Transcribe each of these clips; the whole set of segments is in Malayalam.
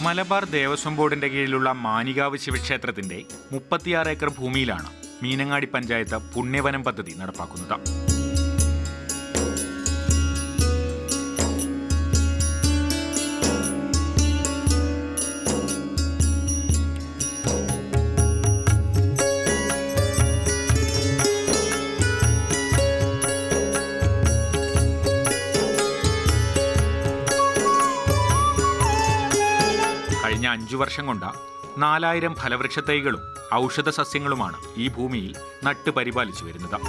മലബാർ ദേവസ്വം ബോർഡിന്റെ കീഴിലുള്ള മാനികാവ് ശിവക്ഷേത്രത്തിന്റെ 36 ഏക്കർ ഭൂമിയിലാണ് മീനങ്ങാടി പഞ്ചായത്ത് പുണ്യവനം പദ്ധതി നടപ്പാക്കുന്നത്. കഴിഞ്ഞ 5 വർഷം കൊണ്ട് 4000 ഫലവൃക്ഷ തൈകളും ഔഷധ സസ്യങ്ങളുമാണ് ഈ ഭൂമിയിൽ നട്ട് പരിപാലിച്ചു വരുന്നത്.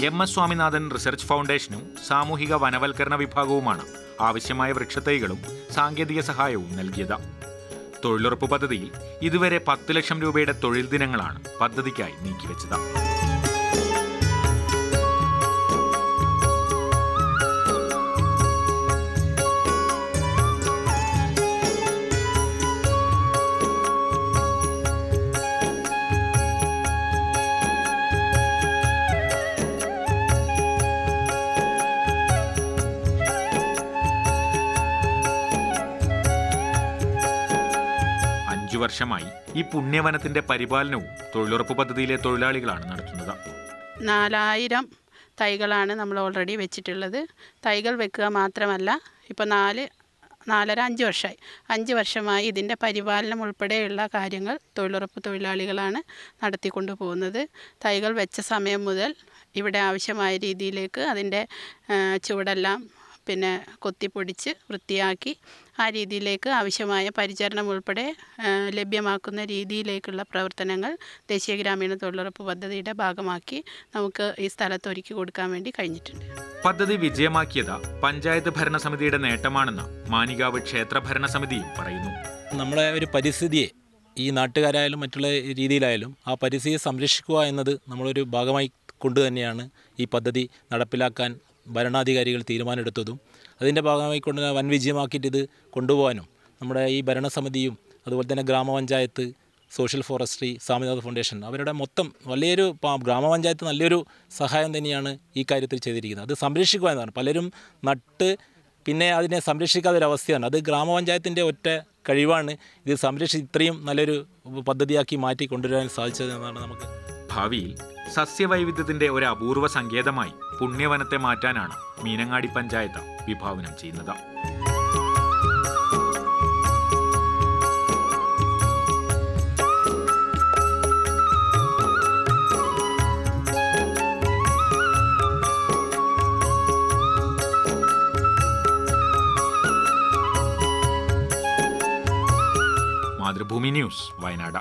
MS സ്വാമിനാഥൻ റിസർച്ച് ഫൗണ്ടേഷനും സാമൂഹിക വനവൽക്കരണ വിഭാഗവുമാണ് ആവശ്യമായ വൃക്ഷത്തൈകളും സാങ്കേതിക സഹായവും നൽകിയത്. തൊഴിലുറപ്പ് പദ്ധതിയിൽ ഇതുവരെ 10 ലക്ഷം രൂപയുടെ തൊഴിൽ ദിനങ്ങളാണ് പദ്ധതിക്കായി നീക്കിവെച്ചത്. വർഷമായി ഈ പുണ്യവനത്തിന്റെ പരിപാലനവും തൊഴിലുറപ്പ് പദ്ധതിയിലെ തൊഴിലാളികളാണ് നടത്തുന്നത്. 4000 തൈകളാണ് നമ്മൾ ഓൾറെഡി വെച്ചിട്ടുള്ളത്. തൈകൾ വെക്കുക മാത്രമല്ല, ഇപ്പോൾ 4.5 വർഷമായി 5 വർഷമായി ഇതിൻ്റെ പരിപാലനം ഉൾപ്പെടെയുള്ള കാര്യങ്ങൾ തൊഴിലുറപ്പ് തൊഴിലാളികളാണ് നടത്തിക്കൊണ്ടു പോകുന്നത്. തൈകൾ വെച്ച സമയം മുതൽ ഇവിടെ ആവശ്യമായ രീതിയിലേക്ക് അതിൻ്റെ ചുവടെല്ലാം കൊത്തിപ്പൊടിച്ച് വൃത്തിയാക്കി ആ രീതിയിലേക്ക് ആവശ്യമായ പരിചരണം ഉൾപ്പെടെ ലഭ്യമാക്കുന്ന രീതിയിലേക്കുള്ള പ്രവർത്തനങ്ങൾ ദേശീയ ഗ്രാമീണ തൊഴിലുറപ്പ് പദ്ധതിയുടെ ഭാഗമാക്കി നമുക്ക് ഈ സ്ഥലത്ത് ഒരുക്കി കൊടുക്കാൻ വേണ്ടി കഴിഞ്ഞിട്ടുണ്ട്. പദ്ധതി വിജയമാക്കിയത് പഞ്ചായത്ത് ഭരണസമിതിയുടെ നേട്ടമാണെന്ന് മാനികാവ് ക്ഷേത്ര ഭരണസമിതിയും പറയുന്നു. നമ്മുടെ ഒരു പരിസ്ഥിതിയെ ഈ നാട്ടുകാരായാലും മറ്റുള്ള രീതിയിലായാലും ആ പരിസ്ഥിതിയെ സംരക്ഷിക്കുക എന്നത് നമ്മളൊരു ഭാഗമായി കൊണ്ട് തന്നെയാണ് ഈ പദ്ധതി നടപ്പിലാക്കാൻ ഭരണാധികാരികൾ തീരുമാനമെടുത്തതും അതിൻ്റെ ഭാഗമായി കൊണ്ട് വൻ വിജയമാക്കിയിട്ട് ഇത് കൊണ്ടുപോകാനും നമ്മുടെ ഈ ഭരണസമിതിയും അതുപോലെ തന്നെ ഗ്രാമപഞ്ചായത്ത്, സോഷ്യൽ ഫോറസ്ട്രി, സ്വാമിനാഥൻ ഫൗണ്ടേഷൻ അവരുടെ മൊത്തം വലിയൊരു ഗ്രാമപഞ്ചായത്ത് നല്ലൊരു സഹായം തന്നെയാണ് ഈ കാര്യത്തിൽ ചെയ്തിരിക്കുന്നത്. അത് സംരക്ഷിക്കുക എന്നതാണ്. പലരും നട്ട് പിന്നെ അതിനെ സംരക്ഷിക്കാത്തൊരവസ്ഥയാണ്. അത് ഗ്രാമപഞ്ചായത്തിൻ്റെ ഒറ്റ കഴിവാണ് ഇത് ഇത്രയും നല്ലൊരു പദ്ധതിയാക്കി മാറ്റി കൊണ്ടുവരാൻ സാധിച്ചതെന്നാണ് നമുക്ക്. ഭാവിയിൽ സസ്യവൈവിധ്യത്തിന്റെ ഒരു അപൂർവ സങ്കേതമായി പുണ്യവനത്തെ മാറ്റാനാണ് മീനങ്ങാടി പഞ്ചായത്ത് വിഭാവനം ചെയ്യുന്നത്. മാതൃഭൂമി ന്യൂസ്, വയനാട്.